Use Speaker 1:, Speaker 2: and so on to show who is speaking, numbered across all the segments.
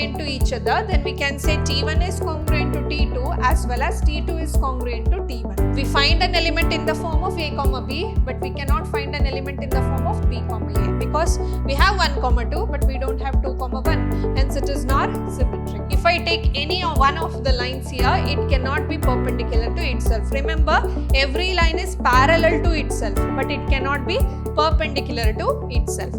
Speaker 1: congruent to each other, then we can say T1 is congruent to T2 as well as T2 is congruent to T1. We find an element in the form of A comma B, but we cannot find an element in the form of B comma A because we have 1 comma 2 but we don't have 2 comma 1, hence it is not symmetric. If I take any one of the lines here, it cannot be perpendicular to itself. Remember, every line is parallel to itself but it cannot be perpendicular to itself.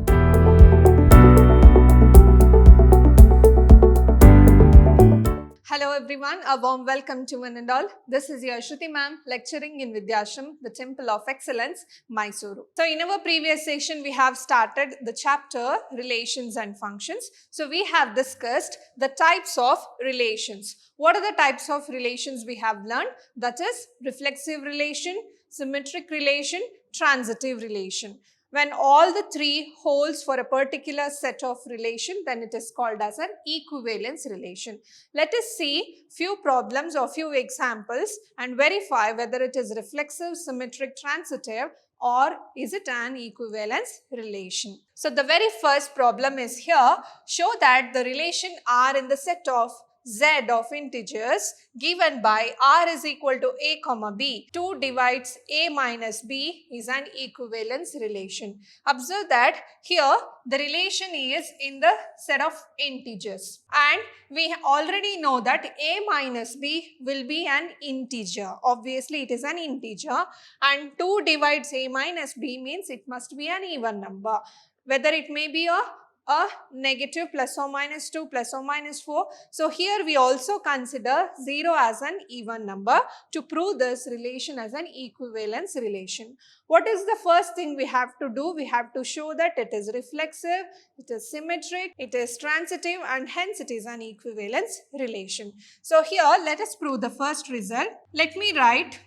Speaker 1: Hello everyone, a warm welcome to one and all. This is your Shruti ma'am lecturing in Vidhyaashram, the Temple of Excellence, Mysuru. So in our previous session, we have started the chapter Relations and Functions. So we have discussed the types of relations. What are the types of relations we have learned? That is reflexive relation, symmetric relation, transitive relation. When all the three holds for a particular set of relation, then it is called as an equivalence relation. Let us see few problems or few examples and verify whether it is reflexive, symmetric, transitive, or is it an equivalence relation. So the very first problem is here. Show that the relation R in the set of Z of integers given by R is equal to A comma B 2 divides A minus B is an equivalence relation. Observe that here the relation is in the set of integers and we already know that A minus B will be an integer. Obviously it is an integer and 2 divides A minus B means it must be an even number. Whether it may be a negative plus or minus 2 plus or minus 4. So here we also consider 0 as an even number to prove this relation as an equivalence relation. What is the first thing we have to do? We have to show that it is reflexive, it is symmetric, it is transitive and hence it is an equivalence relation. So here let us prove the first result. Let me write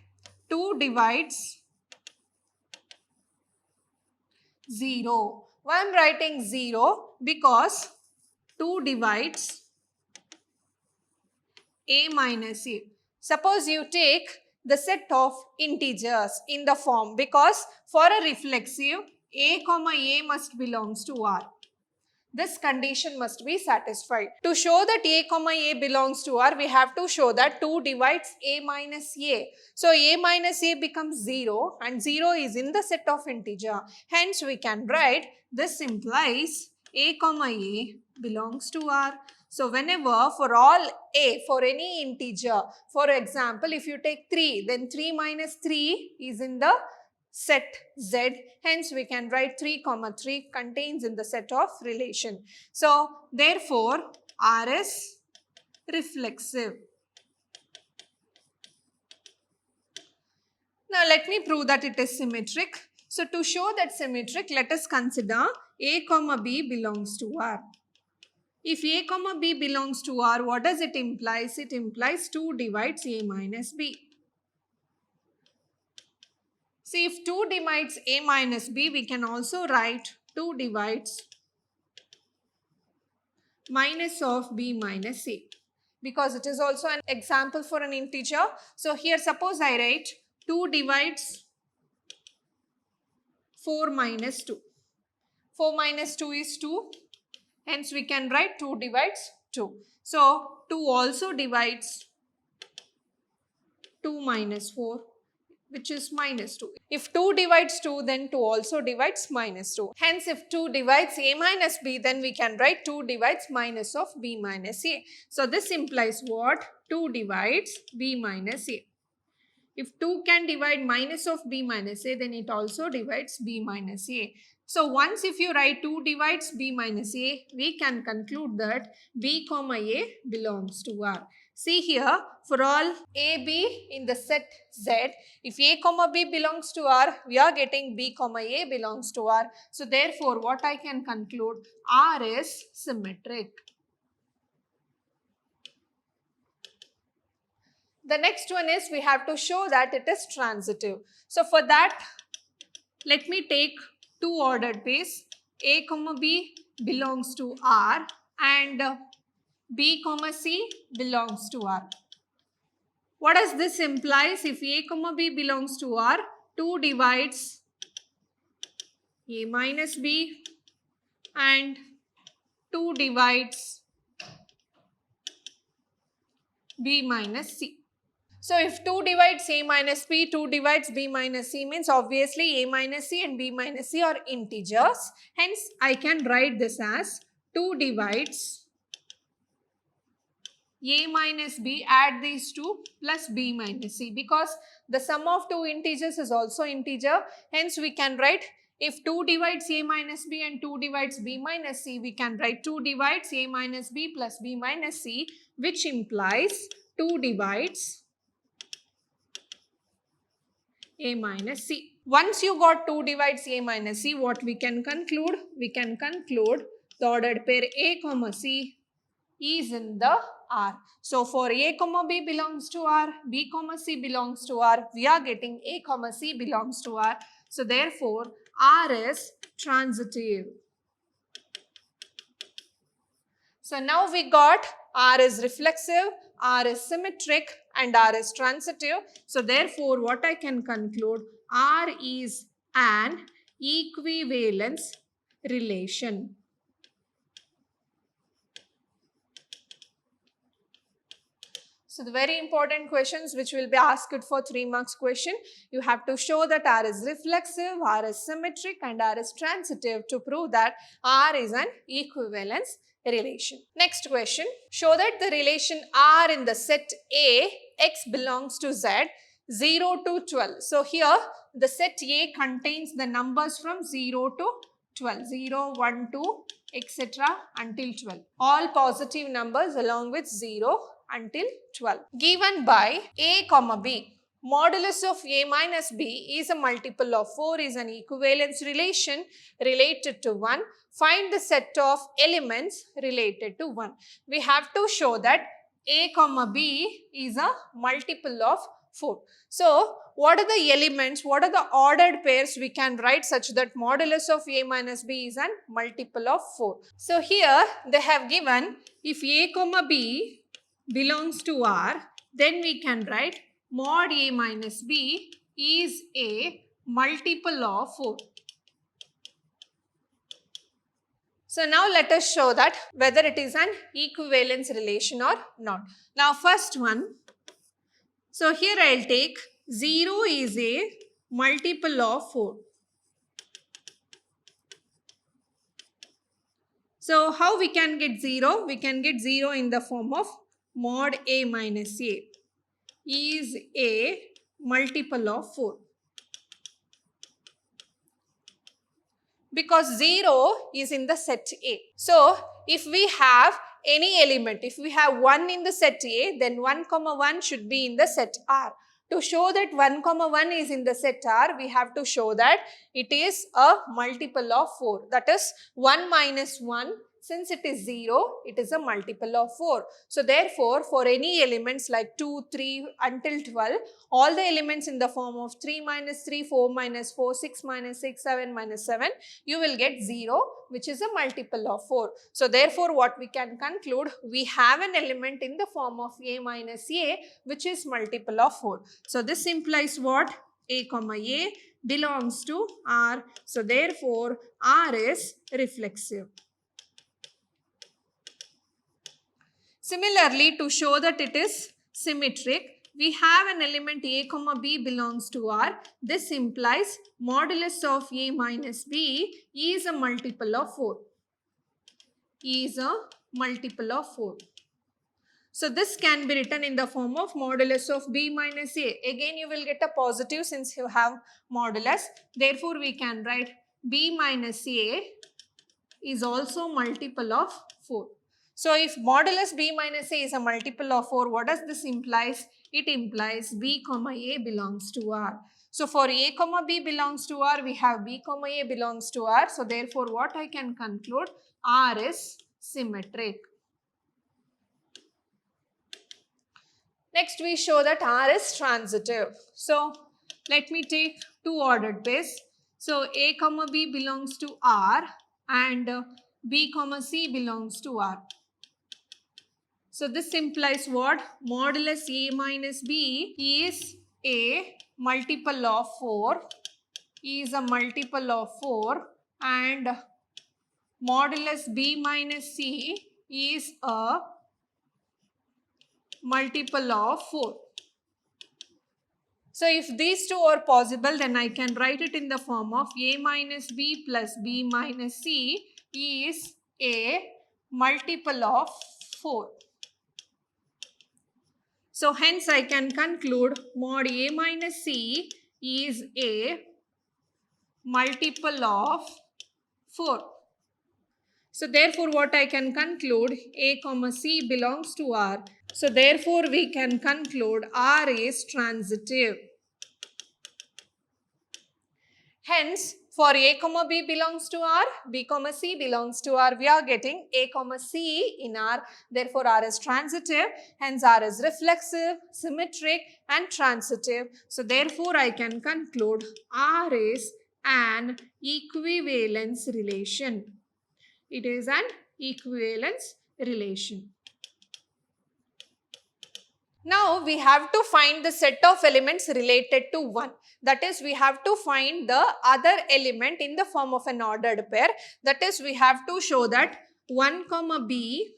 Speaker 1: 2 divides 0. Why I am writing 0? Because 2 divides A minus A. Suppose you take the set of integers in the form, because for a reflexive, A comma A must belongs to R. This condition must be satisfied. To show that A comma A belongs to R, we have to show that 2 divides A minus A. So A minus A becomes 0 and 0 is in the set of integer. Hence we can write this implies A comma A belongs to R. So whenever for all A, for any integer, for example, if you take 3, then 3 minus 3 is in the set Z. Hence we can write 3 comma 3 contains in the set of relation. So therefore R is reflexive. Now let me prove that it is symmetric. So to show that symmetric, let us consider A comma B belongs to R. If A comma B belongs to R, what does it imply? It implies 2 divides A minus B. See, if 2 divides A minus B, we can also write 2 divides minus of B minus A, because it is also an example for an integer. So here suppose I write 2 divides 4 minus 2. 4 minus 2 is 2. Hence we can write 2 divides 2. So 2 also divides 2 minus 4, which is minus 2. If 2 divides 2, then 2 also divides minus 2. Hence, if 2 divides A minus B, then we can write 2 divides minus of B minus A. So this implies what? 2 divides B minus A. If 2 can divide minus of B minus A, then it also divides B minus A. So once if you write 2 divides B minus A, we can conclude that B comma A belongs to R. See here, for all A, B in the set Z, if A comma B belongs to R, we are getting B comma A belongs to R. So therefore, what I can conclude, R is symmetric. The next one is we have to show that it is transitive. So for that, let me take 2 ordered pairs. A comma B belongs to R and B comma C belongs to R. What does this implies? If A comma B belongs to R, 2 divides A minus B and 2 divides B minus C. So if 2 divides A minus B, 2 divides B minus C means obviously A minus C and B minus C are integers. Hence, I can write this as 2 divides A minus B, add these two plus B minus C, because the sum of two integers is also integer. Hence, we can write if 2 divides A minus B and 2 divides B minus C, we can write 2 divides A minus B plus B minus C, which implies 2 divides A minus C. Once you got 2 divides A minus C, what we can conclude? We can conclude the ordered pair A comma C is in the R. So for A comma B belongs to R, B comma C belongs to R, we are getting A comma C belongs to R. So therefore, R is transitive. So now we got R is reflexive, R is symmetric and R is transitive. So therefore, what I can conclude, R is an equivalence relation. So the very important questions which will be asked for 3 marks question, you have to show that R is reflexive, R is symmetric and R is transitive to prove that R is an equivalence relation. Next question, show that the relation R in the set A, X belongs to Z, 0 to 12. So here the set A contains the numbers from 0 to 12, 0, 1, 2, etc. until 12. All positive numbers along with 0 until 12. Given by A comma B, modulus of A minus B is a multiple of 4 is an equivalence relation related to 1. Find the set of elements related to 1. We have to show that A comma B is a multiple of 4. So, what are the elements, what are the ordered pairs we can write such that modulus of A minus B is a multiple of 4. So, here they have given if A comma B belongs to R, then we can write mod A minus B is a multiple of 4. So now let us show that whether it is an equivalence relation or not. Now first one, so here I will take 0 is a multiple of 4. So how we can get 0? We can get 0 in the form of mod A minus A is a multiple of 4. Because 0 is in the set A. So, if we have any element, if we have 1 in the set A, then 1 comma 1 should be in the set R. To show that 1 comma 1 is in the set R, we have to show that it is a multiple of 4. That is 1 minus 1. Since it is 0, it is a multiple of 4. So therefore, for any elements like 2, 3 until 12, all the elements in the form of 3 minus 3, 4 minus 4, 6 minus 6, 7 minus 7, you will get 0, which is a multiple of 4. So therefore, what we can conclude, we have an element in the form of A minus A, which is multiple of 4. So this implies what? A comma A belongs to R. So therefore, R is reflexive. Similarly, to show that it is symmetric, we have an element A comma B belongs to R. This implies modulus of A minus B is a multiple of 4. Is a multiple of 4. So this can be written in the form of modulus of B minus A. Again, you will get a positive since you have modulus. Therefore, we can write B minus A is also multiple of 4. So, if modulus B minus A is a multiple of 4, what does this implies? It implies B comma A belongs to R. So, for A comma B belongs to R, we have B comma A belongs to R. So, therefore, what I can conclude? R is symmetric. Next, we show that R is transitive. So, let me take two ordered pairs. So, A comma B belongs to R and B comma C belongs to R. So, this implies what? Modulus A minus B is a multiple of 4, is a multiple of 4 and modulus B minus C is a multiple of 4. So if these two are possible, then I can write it in the form of a minus b plus b minus c is a multiple of 4. So hence I can conclude mod a minus c is a multiple of 4. So therefore what I can conclude, a comma c belongs to R. So therefore we can conclude R is transitive. Hence for a comma b belongs to R, b comma c belongs to R, we are getting a comma c in R. Therefore R is transitive. Hence R is reflexive, symmetric and transitive. So therefore I can conclude R is an equivalence relation. It is an equivalence relation. Now we have to find the set of elements related to 1. That is, we have to find the other element in the form of an ordered pair. That is, we have to show that 1 comma b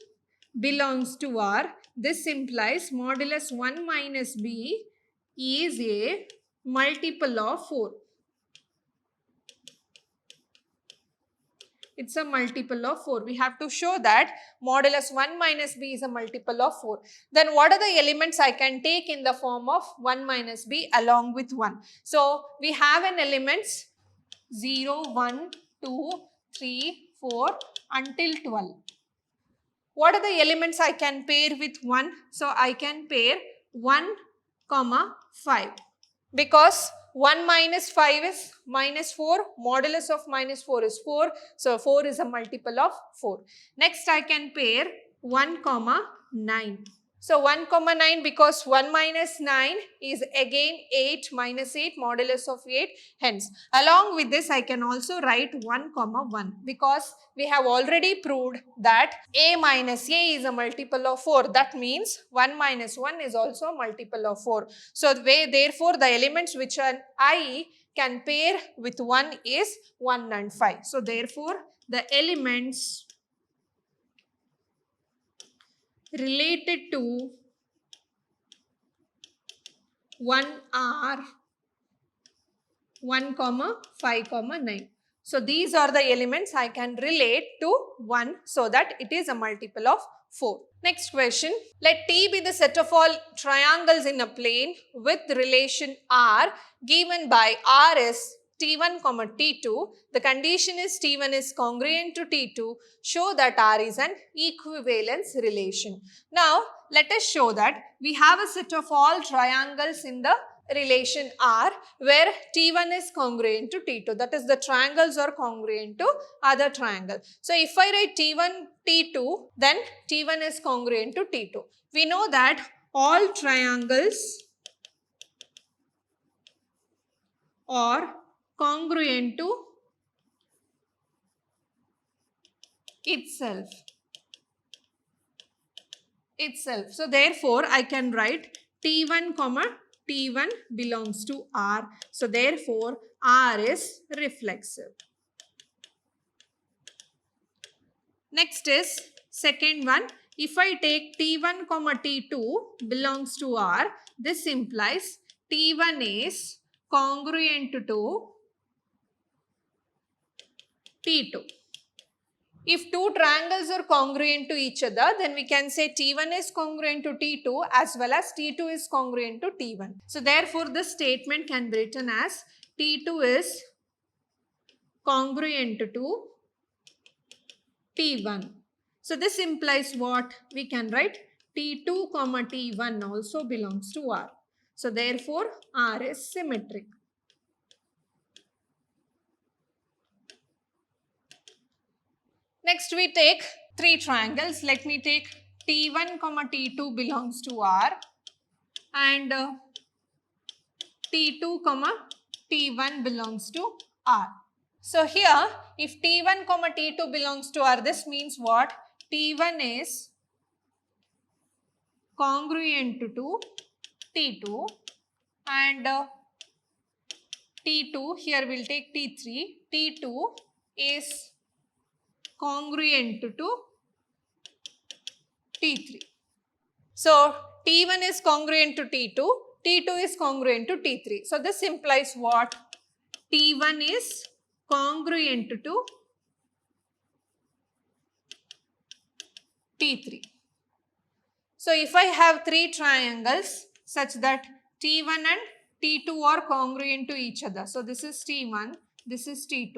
Speaker 1: belongs to R. This implies modulus 1 minus b is a multiple of 4. It's a multiple of 4. We have to show that modulus 1 minus b is a multiple of 4. Then what are the elements I can take in the form of 1 minus b along with 1? So we have an elements 0, 1, 2, 3, 4 until 12. What are the elements I can pair with 1? So I can pair 1, comma 5. Because 1 minus 5 is minus 4, modulus of minus 4 is 4, so 4 is a multiple of 4. Next I can pair 1 comma 9. So 1 comma 9, because 1 minus 9 is again 8 minus 8, modulus of 8. Hence along with this I can also write 1 comma 1, because we have already proved that a minus a is a multiple of 4. That means 1 minus 1 is also a multiple of 4. So therefore the elements which I can pair with 1 is 1 and 5. So therefore the elements related to 1 are 1 comma 5 comma 9. So these are the elements I can relate to 1 so that it is a multiple of 4. Next question. Let T be the set of all triangles in a plane with relation R given by R is T1 comma T2. The condition is T1 is congruent to T2. Show that R is an equivalence relation. Now let us show that we have a set of all triangles in the relation R where T1 is congruent to T2. That is, the triangles are congruent to other triangle. So if I write T1, T2, then T1 is congruent to T2. We know that all triangles are congruent to itself. So therefore I can write T1 comma T1 belongs to R. So therefore R is reflexive. Next is second one. If I take T1 comma T2 belongs to R, this implies T1 is congruent to T2. If two triangles are congruent to each other, then we can say T1 is congruent to T2 as well as T2 is congruent to T1. So therefore this statement can be written as T2 is congruent to T1. So this implies what? We can write T2 comma T1 also belongs to R. So therefore R is symmetric. Next we take three triangles. Let me take T1 comma T2 belongs to R and T2 comma T1 belongs to R. So here if T1 comma T2 belongs to R, this means what? T1 is congruent to T2 and T2, here we'll take T3, T2 is congruent to T3. So T1 is congruent to T2, T2 is congruent to T3. So this implies what? T1 is congruent to T3. So if I have three triangles such that T1 and T2 are congruent to each other. So this is T1, this is T2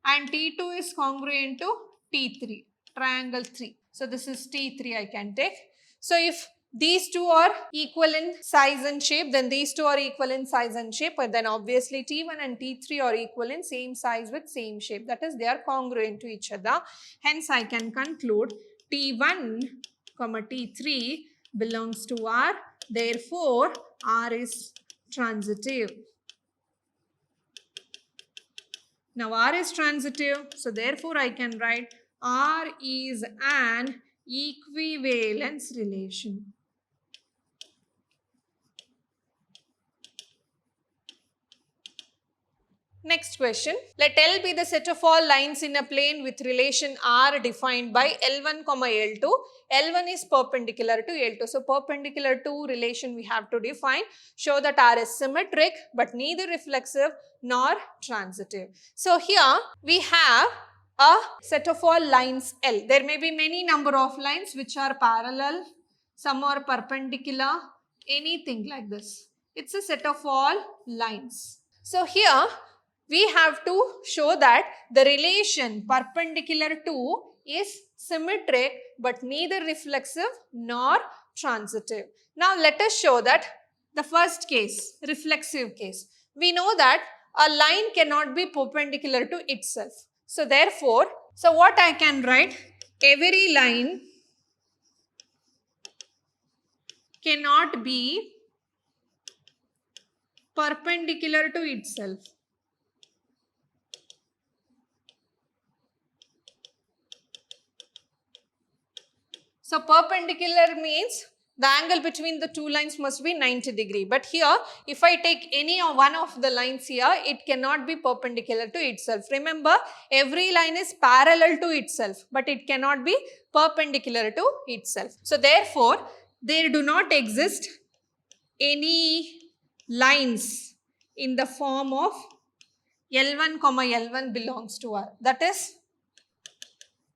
Speaker 1: and T2 is congruent to T3, triangle 3. So this is T3 I can take. So if these two are equal in size and shape, then these two are equal in size and shape, but then obviously T1 and T3 are equal in same size with same shape. That is, they are congruent to each other. Hence, I can conclude T1, T3 belongs to R. Therefore, R is transitive. Now, R is transitive. So, therefore, I can write R is an equivalence relation. Next question. Let L be the set of all lines in a plane with relation R defined by L1, L2. L1 is perpendicular to L2. So, perpendicular to relation we have to define. Show that R is symmetric but neither reflexive nor transitive. So, here we have a set of all lines L. There may be many number of lines which are parallel, some are perpendicular, anything like this. It's a set of all lines. So, here we have to show that the relation perpendicular to is symmetric but neither reflexive nor transitive. Now let us show that the first case, reflexive case. We know that a line cannot be perpendicular to itself. So therefore, what I can write, every line cannot be perpendicular to itself. So perpendicular means the angle between the two lines must be 90 degree. But here, if I take any one of the lines here, it cannot be perpendicular to itself. Remember, every line is parallel to itself, but it cannot be perpendicular to itself. So therefore, there do not exist any lines in the form of L1, L1 belongs to R. That is,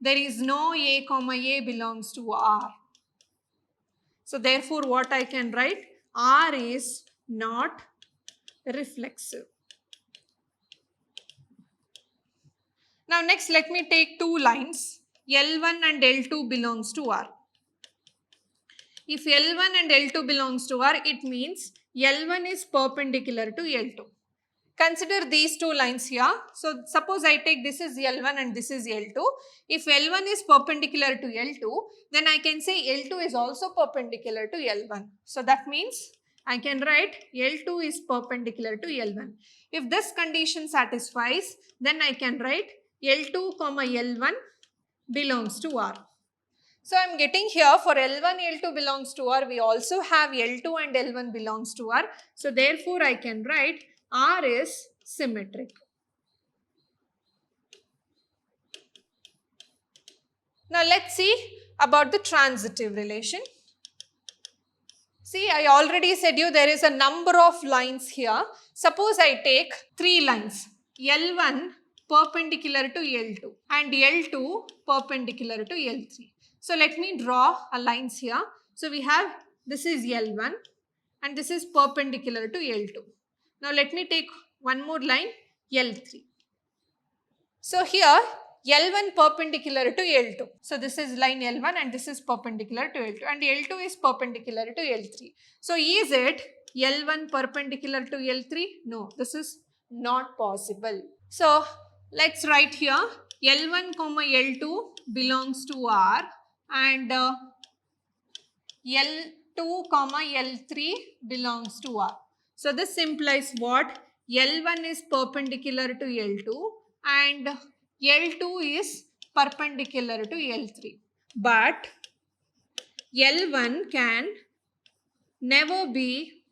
Speaker 1: there is no A, A belongs to R. So therefore, what I can write? R is not reflexive. Now next, let me take two lines. L1 and L2 belongs to R. If L1 and L2 belongs to R, it means L1 is perpendicular to L2. Consider these two lines here. So suppose I take this is L1 and this is L2. If L1 is perpendicular to L2, then I can say L2 is also perpendicular to L1. So that means I can write L2 is perpendicular to L1. If this condition satisfies, then I can write L2, L1 belongs to R. So I am getting here for L1, L2 belongs to R. We also have L2 and L1 belongs to R. So therefore I can write R is symmetric. Now let's see about the transitive relation. See, I already said you there is a number of lines here. Suppose I take three lines, L1 perpendicular to L2 and L2 perpendicular to L3. So let me draw a lines here. So we have, this is L1 and this is perpendicular to L2. Now let me take one more line, L3. So here, L1 perpendicular to L2. So this is line L1 and this is perpendicular to L2 and L2 is perpendicular to L3. So is it L1 perpendicular to L3? No, this is not possible. So let's write here, L1, L2 belongs to R and L2, L3 belongs to R. So this implies what? L1 is perpendicular to L2 and L2 is perpendicular to L3. But L1 can never be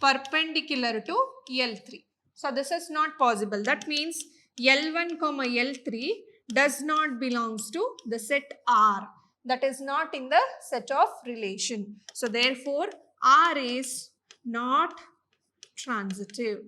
Speaker 1: perpendicular to L3. So this is not possible. That means L1, L3 does not belongs to the set R. that is not in the set of relation. So therefore R is not transitive.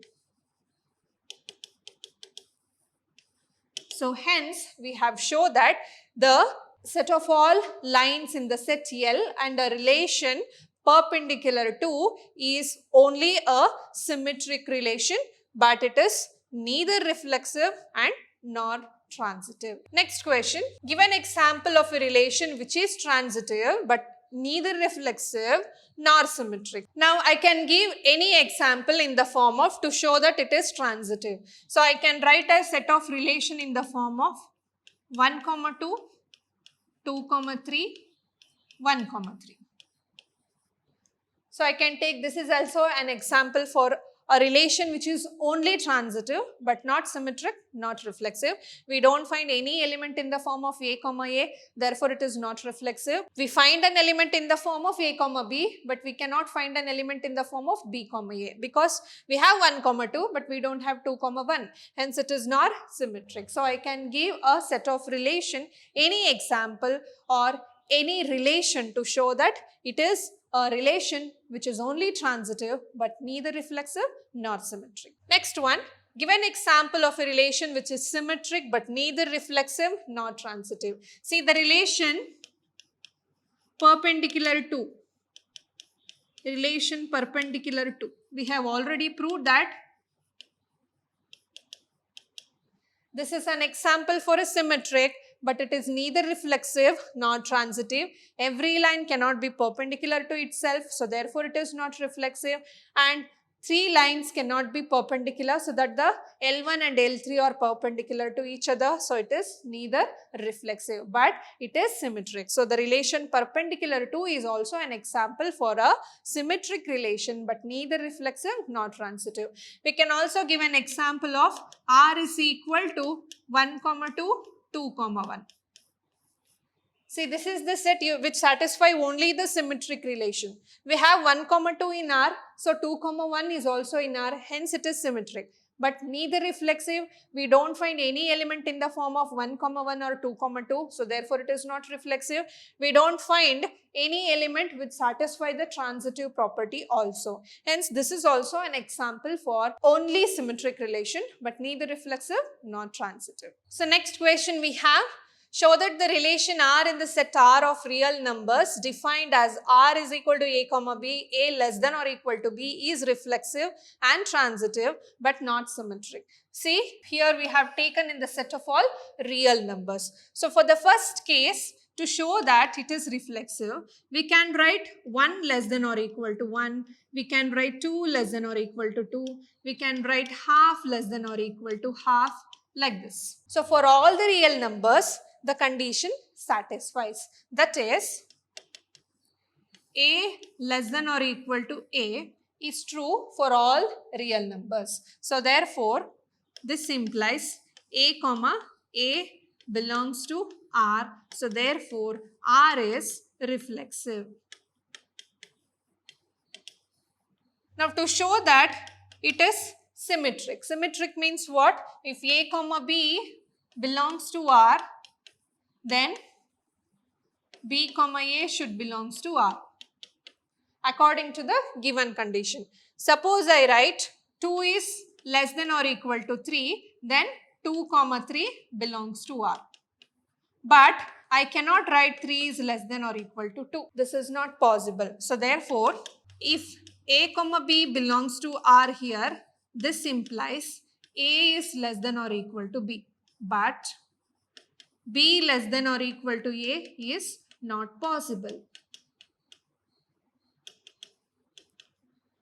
Speaker 1: So hence we have shown that the set of all lines in the set L and a relation perpendicular to is only a symmetric relation, but it is neither reflexive and nor transitive. Next question, give an example of a relation which is transitive but neither reflexive nor symmetric. Now I can give any example in the form of to show that it is transitive. So I can write a set of relation in the form of 1, 2, 2, 3, 1, 3. So I can take this is also an example for a relation which is only transitive but not symmetric, not reflexive. We don't find any element in the form of a, therefore it is not reflexive. We find an element in the form of a, b, but we cannot find an element in the form of b, a, because we have 1, 2 but we don't have 2, 1. Hence it is not symmetric. So I can give a set of relation, any example or any relation to show that it is a relation which is only transitive but neither reflexive nor symmetric. Next one, give an example of a relation which is symmetric but neither reflexive nor transitive. See the relation perpendicular to. Relation perpendicular to. We have already proved that this is an example for a symmetric, but it is neither reflexive nor transitive. Every line cannot be perpendicular to itself, so therefore it is not reflexive, and 3 lines cannot be perpendicular so that the L1 and L3 are perpendicular to each other, so it is neither reflexive but it is symmetric. So the relation perpendicular to is also an example for a symmetric relation but neither reflexive nor transitive. We can also give an example of R is equal to 1, 2, 2, 1. See, this is the set which satisfy only the symmetric relation. We have 1, 2 in R, so 2, 1 is also in R, hence it is symmetric. But neither reflexive, we don't find any element in the form of 1, 1 or 2, 2, so therefore it is not reflexive. We don't find any element which satisfy the transitive property also. Hence, this is also an example for only symmetric relation, but neither reflexive nor transitive. So next question we have. Show that the relation R in the set R of real numbers defined as R is equal to A, B, A less than or equal to B is reflexive and transitive but not symmetric. See, here we have taken in the set of all real numbers. So for the first case, to show that it is reflexive, we can write 1 less than or equal to 1, we can write 2 less than or equal to 2, we can write half less than or equal to half, like this. So for all the real numbers, the condition satisfies. That is, A less than or equal to A is true for all real numbers. So therefore, this implies A, A belongs to R. So therefore, R is reflexive. Now to show that it is symmetric. Symmetric means what? If A, B belongs to R, then B, A should belongs to R according to the given condition. Suppose I write 2 is less than or equal to 3, then 2, 3 belongs to R. But I cannot write 3 is less than or equal to 2. This is not possible. So therefore, if A, B belongs to R here, this implies A is less than or equal to B. But B less than or equal to A is not possible.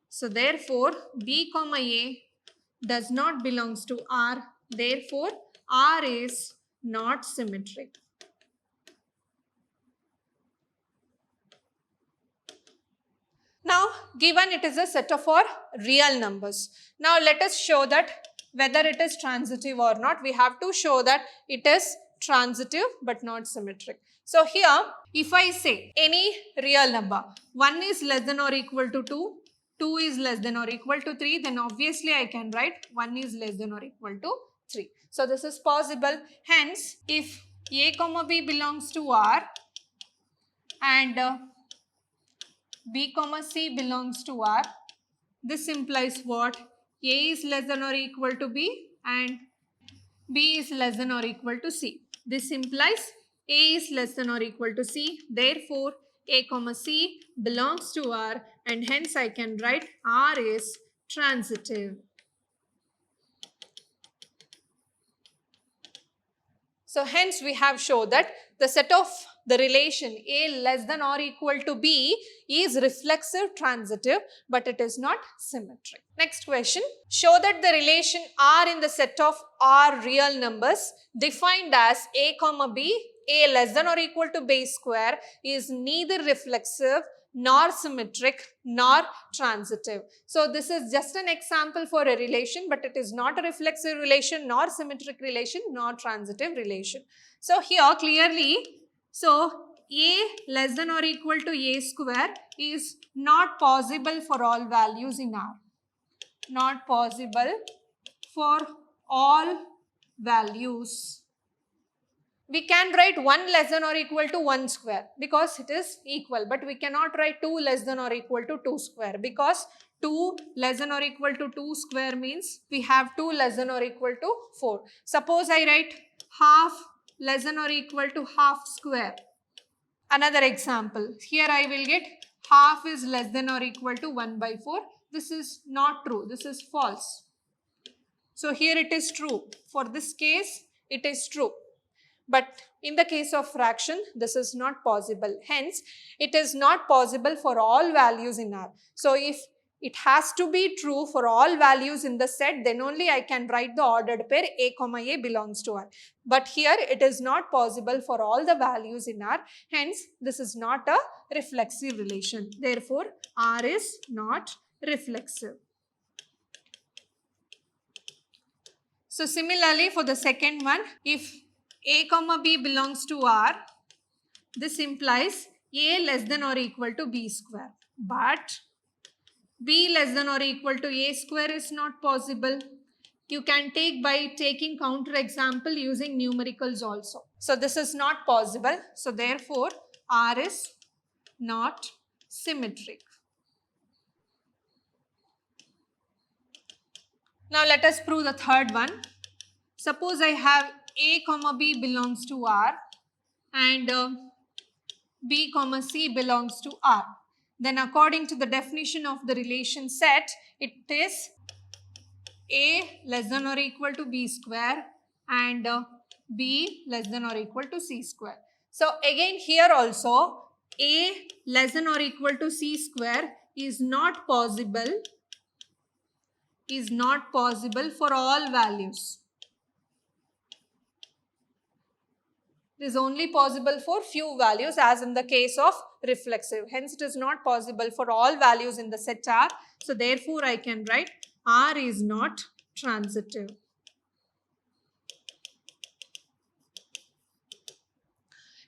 Speaker 1: So therefore, B, A does not belongs to R. Therefore, R is not symmetric. Now, given it is a set of our real numbers. Now, let us show that whether it is transitive or not. We have to show that it is transitive but not symmetric. So here, if I say any real number, 1 is less than or equal to 2, 2 is less than or equal to 3, then obviously I can write 1 is less than or equal to 3. So this is possible. Hence, if A, B belongs to R, and B comma C belongs to R. This implies what? A is less than or equal to B and B is less than or equal to C. This implies A is less than or equal to C. Therefore, A comma C belongs to R and hence I can write R is transitive. So hence we have shown that the set of the relation A less than or equal to B is reflexive transitive, but it is not symmetric. Next question. Show that the relation R in the set of R real numbers defined as A comma B, A less than or equal to B square is neither reflexive nor symmetric nor transitive. So this is just an example for a relation, but it is not a reflexive relation nor symmetric relation nor transitive relation. So here clearly, so A less than or equal to A square is not possible for all values in R. Not possible for all values. We can write 1 less than or equal to 1 square because it is equal, but we cannot write 2 less than or equal to 2 square because 2 less than or equal to 2 square means we have 2 less than or equal to 4. Suppose I write half less than or equal to half square. Another example, here I will get half is less than or equal to 1 by 4. This is not true, this is false. So here it is true. For this case, it is true. But in the case of fraction, this is not possible. Hence, it is not possible for all values in R. So if it has to be true for all values in the set, then only I can write the ordered pair A comma A belongs to R. But here it is not possible for all the values in R. Hence, this is not a reflexive relation. Therefore, R is not reflexive. So similarly, for the second one, if A comma B belongs to R, this implies A less than or equal to B square. But B less than or equal to A square is not possible. You can take by taking counter example using numericals also. So this is not possible. So therefore, R is not symmetric. Now let us prove the third one. Suppose I have A comma B belongs to R and B comma C belongs to R. Then according to the definition of the relation set, it is A less than or equal to B square and B less than or equal to C square. So again here also A less than or equal to C square is not possible for all values. It is only possible for few values as in the case of reflexive. Hence, it is not possible for all values in the set R. So, therefore, I can write R is not transitive.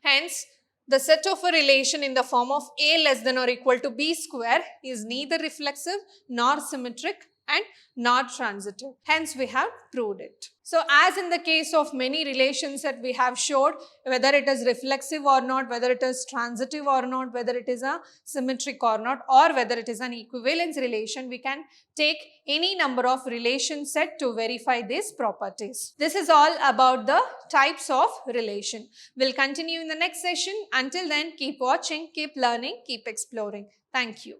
Speaker 1: Hence, the set of a relation in the form of A less than or equal to B square is neither reflexive nor symmetric and not transitive. Hence, we have proved it. So, as in the case of many relations that we have showed, whether it is reflexive or not, whether it is transitive or not, whether it is a symmetric or not, or whether it is an equivalence relation, we can take any number of relation set to verify these properties. This is all about the types of relation. We'll continue in the next session. Until then, keep watching, keep learning, keep exploring. Thank you.